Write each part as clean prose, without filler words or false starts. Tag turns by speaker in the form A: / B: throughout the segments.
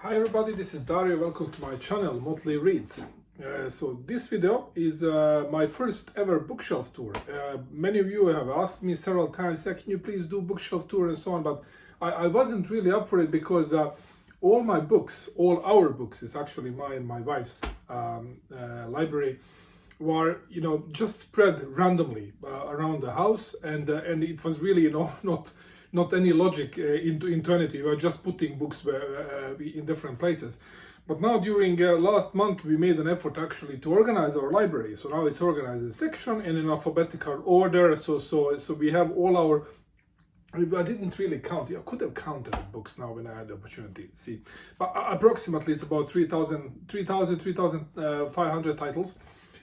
A: Hi everybody, this is Dario. Welcome to my channel, Motley Reads. So this video is my first ever bookshelf tour. Many of you have asked me several times, can you please do bookshelf tour and so on, but I wasn't really up for it because all my books, all our books, is actually my and my wife's library, were just spread randomly around the house, and it was really not any logic into anything. We were just putting books in different places. But now during last month we made an effort actually to organize our library. So now it's organized in section and in alphabetical order. So we have all our. I didn't really count. I could have counted the books now when I had the opportunity. See, but approximately it's about 3,500 titles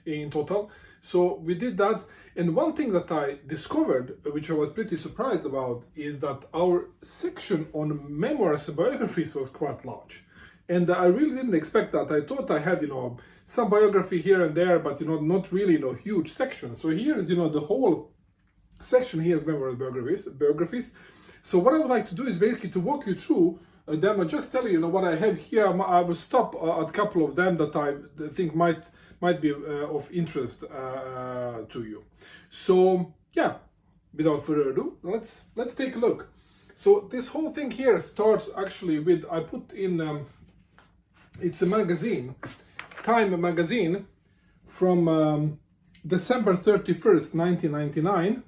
A: in total. So we did that, and one thing that I discovered, which I was pretty surprised about, is that our section on memoirs and biographies was quite large, and I really didn't expect that. I thought I had some biography here and there, but not really huge sections. So here is the whole section here is memoirs and biographies. So what I would like to do is basically to walk you through them. I'll just tell you what I have here. I will stop at a couple of them that I think might be of interest to you. So yeah, without further ado, let's take a look. So this whole thing here starts actually with, I put in it's a magazine, Time magazine, from December 31st 1999.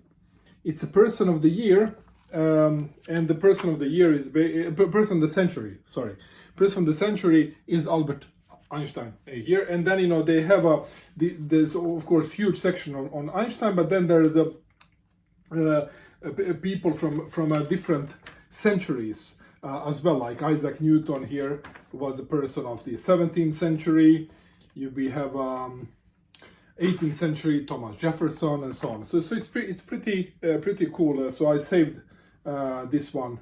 A: It's a person of the year, and the person of the year is person of the century. Sorry, person of the century is Albert Einstein here, and then they have there's of course huge section on Einstein, but then there's people from different centuries as well, like Isaac Newton here was a person of the 17th century. We have 18th century Thomas Jefferson and so on. So it's pretty cool. So I saved this one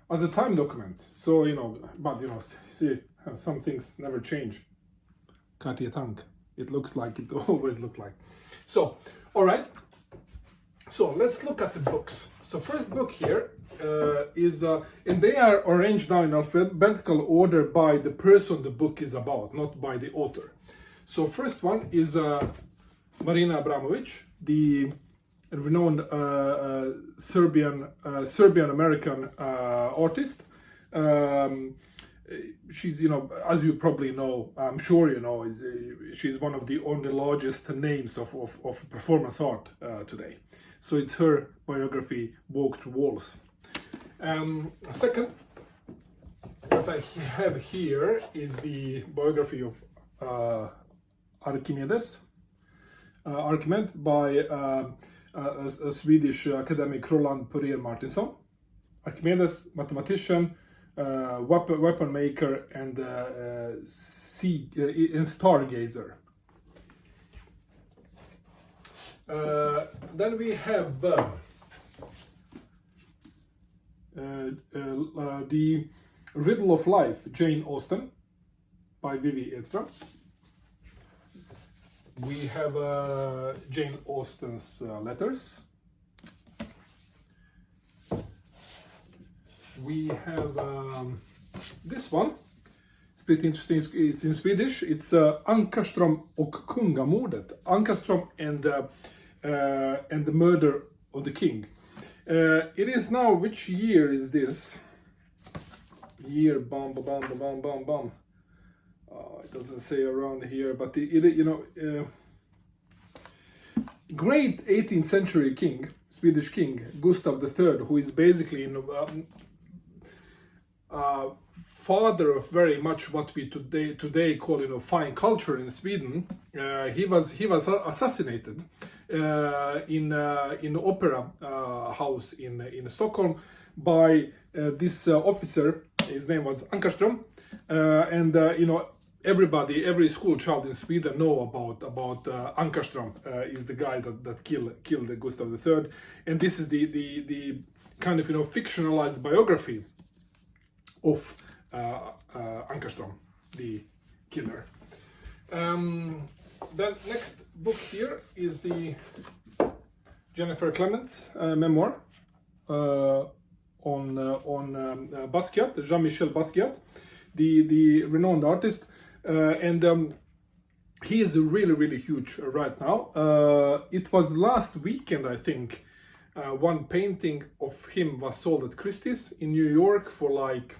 A: as a time document. So but see, some things never change. Katja Tank. It looks like it always looked like. So all right. So let's look at the books. So first book here is and they are arranged now in alphabetical order by the person the book is about, not by the author. So first one is Marina Abramovic, the renowned Serbian American artist. She's as you probably know, I'm sure she's one of the largest names of performance art today. So it's her biography, Walk Through Walls. Second, what I have here is the biography of Archimedes by a Swedish academic, Roland Purrier Martinsson. Archimedes, mathematician, weapon maker, and stargazer. Then we have the Riddle of Life, Jane Austen, by Vivi Edström. We have Jane Austen's letters. We have this one. It's pretty interesting. It's in Swedish. It's Ankarström och kungamordet. Ankarström and the murder of the king. It is now, which year is this? Year, bam. It doesn't say around here, but great 18th century king, Swedish king, Gustav III, who is basically father of very much what we today call fine culture in Sweden. He was assassinated in opera house in Stockholm by this officer. His name was Ankarström, and every school child in Sweden know about Ankarström. Is the guy that killed Gustav III, and this is the kind of fictionalized biography of Ankarström, the killer. The next book here is the Jennifer Clements memoir Basquiat, Jean-Michel Basquiat, the renowned artist, and he is really huge right now. It was last weekend, I think, one painting of him was sold at Christie's in New York for like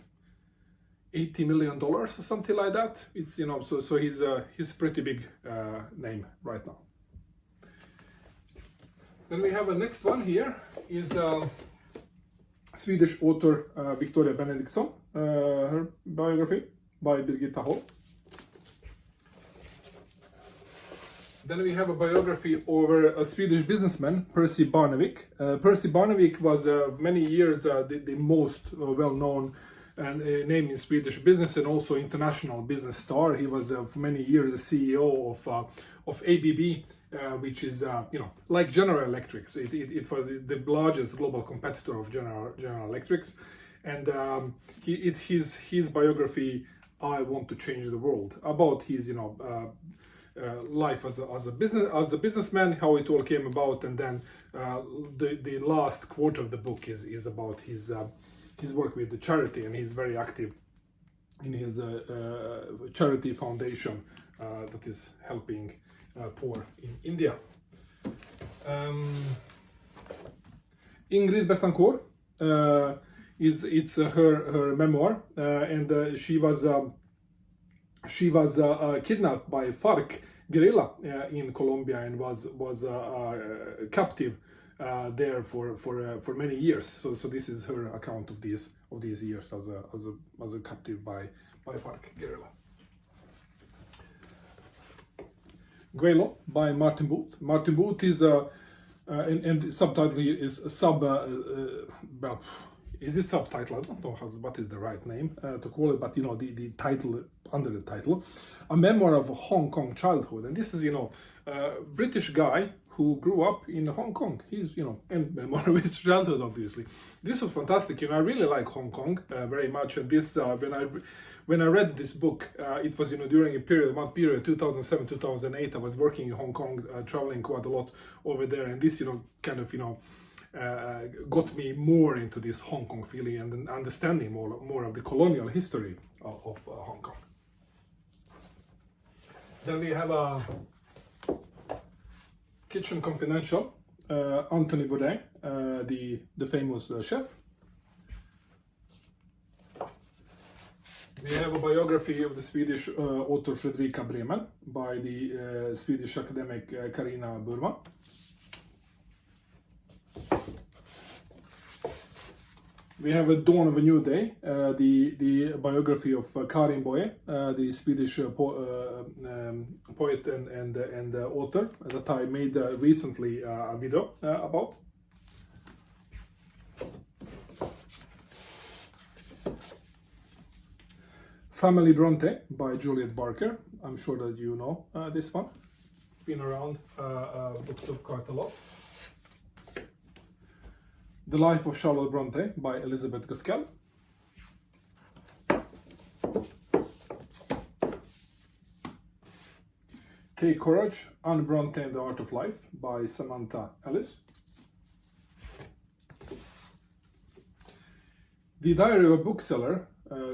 A: $80 million or something like that. It's, you know, so he's pretty big name right now. Then we have a next one here is Swedish author Victoria Benediktsson, her biography by Birgitta Hall. Then we have a biography over a Swedish businessman, Percy Bonovic. Percy Bonovic was many years the most well-known name in Swedish business and also international business star. He was for many years the CEO of ABB, which is you know, like General Electric. It was the largest global competitor of General Electric, and his biography, I Want to Change the World, about his, you know, life as a businessman, how it all came about, and then the last quarter of the book is about his work with the charity, and he's very active in his charity foundation that is helping poor in India. Ingrid Bertankor, it's her memoir, and she was kidnapped by FARC guerrilla in Colombia and was captive there for many years. So this is her account of these years as a captive by FARC guerrilla. Guelo by Martin Booth. Martin Booth is and subtitle is well, is it subtitle? I don't know what is the right name to call it, but you know, the title, under the title, A Memoir of Hong Kong Childhood. And this is, you know, a British guy who grew up in Hong Kong. He's, you know, and memoir of his childhood, obviously. This was fantastic. You know, I really like Hong Kong very much. And this, when I read this book, it was, you know, during one period, 2007, 2008, I was working in Hong Kong, traveling quite a lot over there. And this, you know, kind of, you know, got me more into this Hong Kong feeling and understanding more of the colonial history of Hong Kong. Then we have a Kitchen Confidential, Anthony Bourdain, the famous chef. We have a biography of the Swedish author Fredrika Bremer by the Swedish academic Carina Burman. We have A Dawn of a New Day, the biography of Karin Boye, the Swedish poet and author that I made recently a video about. Family Bronte by Juliet Barker. I'm sure that you know this one. It's been around, booked up quite a lot. The Life of Charlotte Bronte by Elizabeth Gaskell. Take Courage, Anne Bronte and the Art of Life by Samantha Ellis. The Diary of a Bookseller,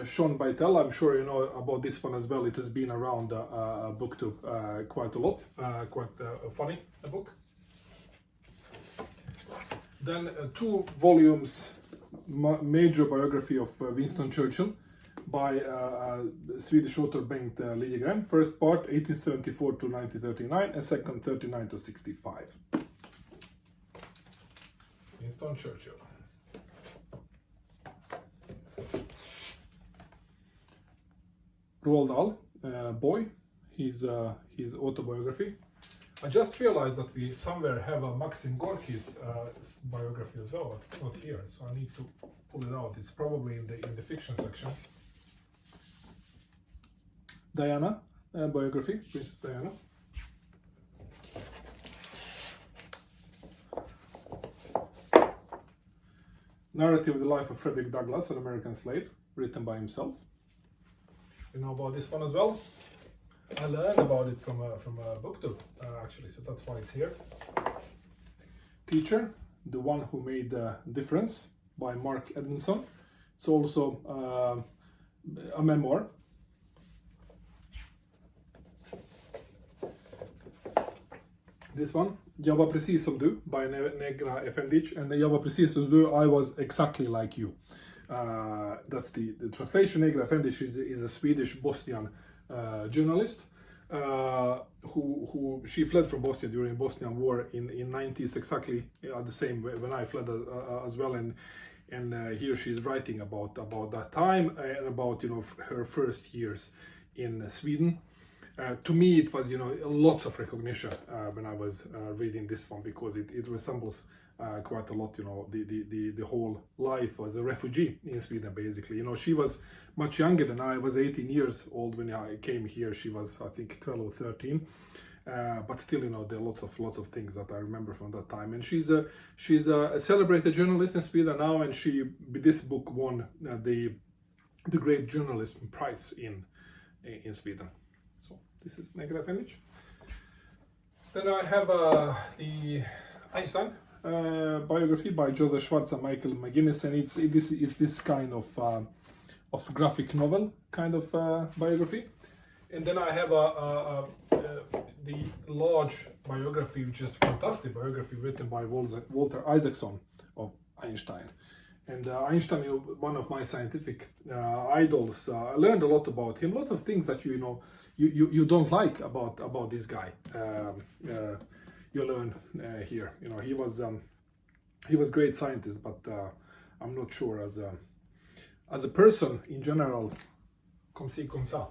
A: Sean Beitel. I'm sure you know about this one as well. It has been around booktube quite a lot. Quite funny, a book. Then 2 volumes, major biography of Winston Churchill by Swedish author Bengt Liljegren. First part, 1874 to 1939, and second, 39 to 65. Winston Churchill. Roald Dahl, Boy, his autobiography. I just realized that we somewhere have a Maxim Gorky's biography as well, but it's not here, so I need to pull it out. It's probably in the fiction section. Diana biography, Princess Diana. Narrative of the Life of Frederick Douglass, an American slave, written by himself. You know about this one as well. I learned about it from a booktube, actually, so that's why it's here. Teacher, The One Who Made the Difference by Mark Edmondson. It's also a memoir. This one, Jag var precis som du, by Negra Efendic, and Jag var precis som du, I was exactly like you. That's the translation. Negra Efendic is a Swedish Bosnian journalist who she fled from Bosnia during Bosnian War in 90s, exactly the same when I fled as well, and here she's writing about that time and about her first years in Sweden. To me, it was lots of recognition when I was reading this one, because it resembles quite a lot the whole life as a refugee in Sweden, basically. She was much younger than I was, 18 years old when I came here. She was, I think, 12 or 13, but still there are lots of things that I remember from that time. And she's a celebrated journalist in Sweden now, and with this book won the Great Journalism Prize in Sweden. This is Negra Efendic. Then I have the Einstein biography by Joseph Schwartz and Michael McGuinness, and this is this kind of graphic novel kind of biography. And then I have the large biography, which is fantastic biography written by Walter Isaacson of Einstein. And Einstein, one of my scientific idols. I learned a lot about him. Lots of things that you don't like about this guy. You learn here. He was great scientist, but I'm not sure as a person in general. Comme ci, comme ça.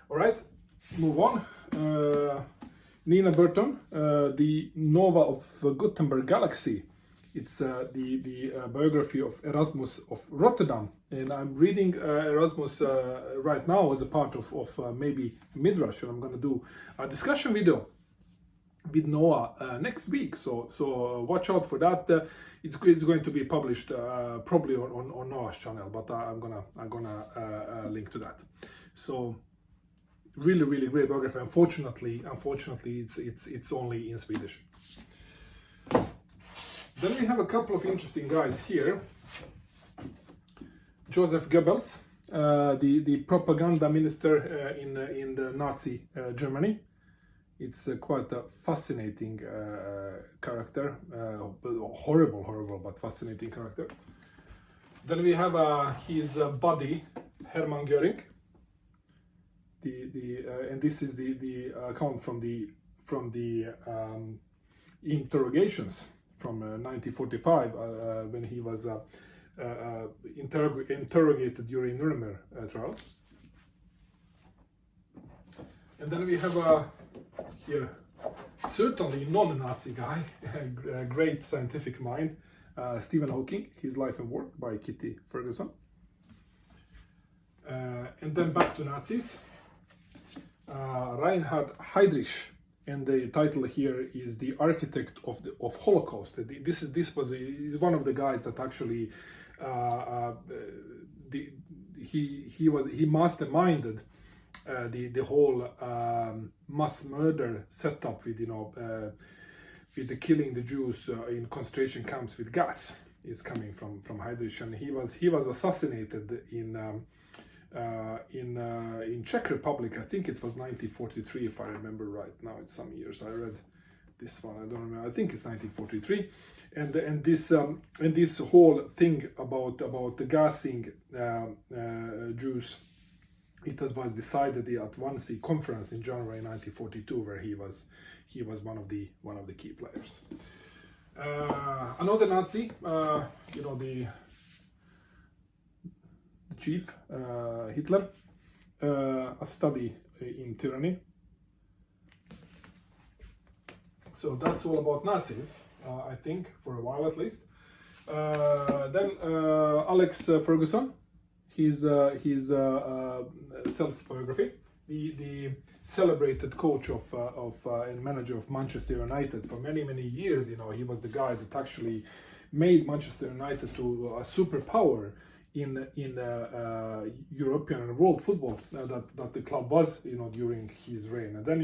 A: All right, move on. Nina Burton, the Nova of Gutenberg Galaxy. It's the biography of Erasmus of Rotterdam, and I'm reading Erasmus right now as a part of maybe Midrash, and I'm going to do a discussion video with Noah next week. So watch out for that. It's going to be published probably on Noah's channel, but I'm gonna link to that. So really great biography. Unfortunately, it's only in Swedish. Then we have a couple of interesting guys here. Joseph Goebbels, the propaganda minister in the Nazi Germany. It's quite a fascinating character, horrible but fascinating character. Then we have his buddy Hermann Göring. And this is the account from the interrogations from 1945 when he was interrogated during Nuremberg trials. And then we have here certainly non-Nazi guy, a great scientific mind, Stephen Hawking, his life and work by Kitty Ferguson. And then back to Nazis, Reinhard Heydrich. And the title here is the architect of Holocaust. This was one of the guys that actually he masterminded the whole mass murder setup with the killing the Jews in concentration camps with gas. Is coming from Heydrich, and he was assassinated in Czech Republic. I think it was 1943, if I remember right. Now it's some years. I read this one. I don't remember. I think it's 1943. And this whole thing about the gassing Jews, it was decided at Wannsee conference in January 1942, where he was one of the key players. Another Nazi, the chief, Hitler, a study in tyranny. So that's all about Nazis, I think, for a while at least. Then Alex Ferguson, his self-biography, the celebrated coach and manager of Manchester United for many years. He was the guy that actually made Manchester United to a superpower in European and world football that the club was, during his reign. And then,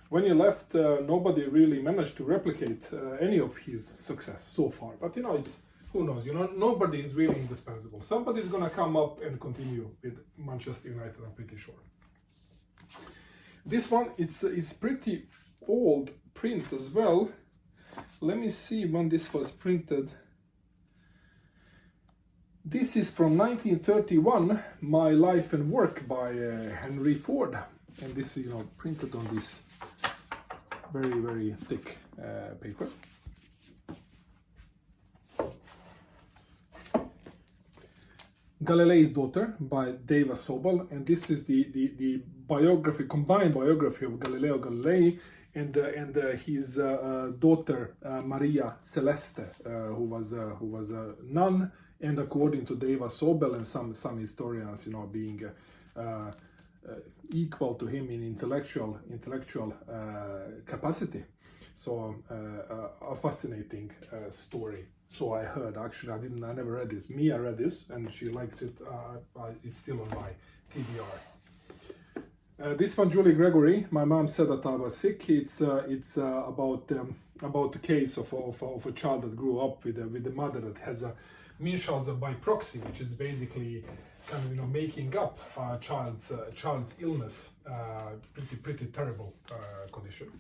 A: when he left, nobody really managed to replicate any of his success so far. But you know, it's, who knows? You know, nobody is really indispensable. Somebody is gonna come up and continue with Manchester United, I'm pretty sure. This one, it's pretty old print as well. Let me see when this was printed. This is from 1931, My Life and Work by Henry Ford. And this, you know, printed on this very, very thick paper. Galileo's Daughter by Deva Sobol, and this is the biography, combined biography of Galileo Galilei and his daughter Maria Celeste, who was a nun, and according to Deva Sobel and some historians, you know, being equal to him in intellectual capacity. So a fascinating story. So I heard. Actually, I never read this. Mia read this and she likes it. It's still on my TBR. This one, Julie Gregory. My mom said that I was sick. It's about the case of a child that grew up with the mother that has a Munchausen by proxy, which is basically kind of, you know, making up child's illness. Pretty terrible condition.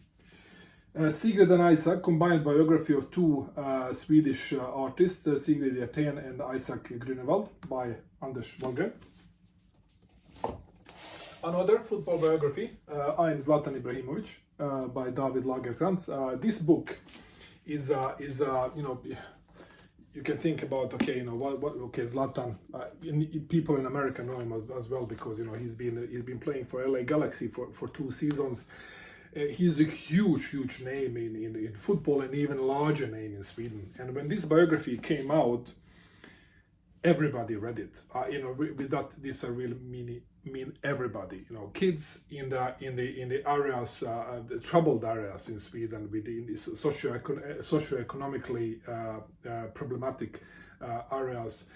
A: Sigrid and Isaac, combined biography of two Swedish artists, Sigrid Hjertén and Isaac Grunewald by Anders Wahlgren. Another football biography, I am Zlatan Ibrahimovic by David Lagercrantz. This book is you know, you can think about, okay, you know, okay, Zlatan, people in America know him as well because, you know, he's been playing for LA Galaxy for 2 seasons. He's a huge name in football, and even larger name in Sweden. And when this biography came out, everybody read it. You know, with that, this I really mean everybody. You know, kids in the areas, the troubled areas in Sweden, within the socioeconomically problematic areas.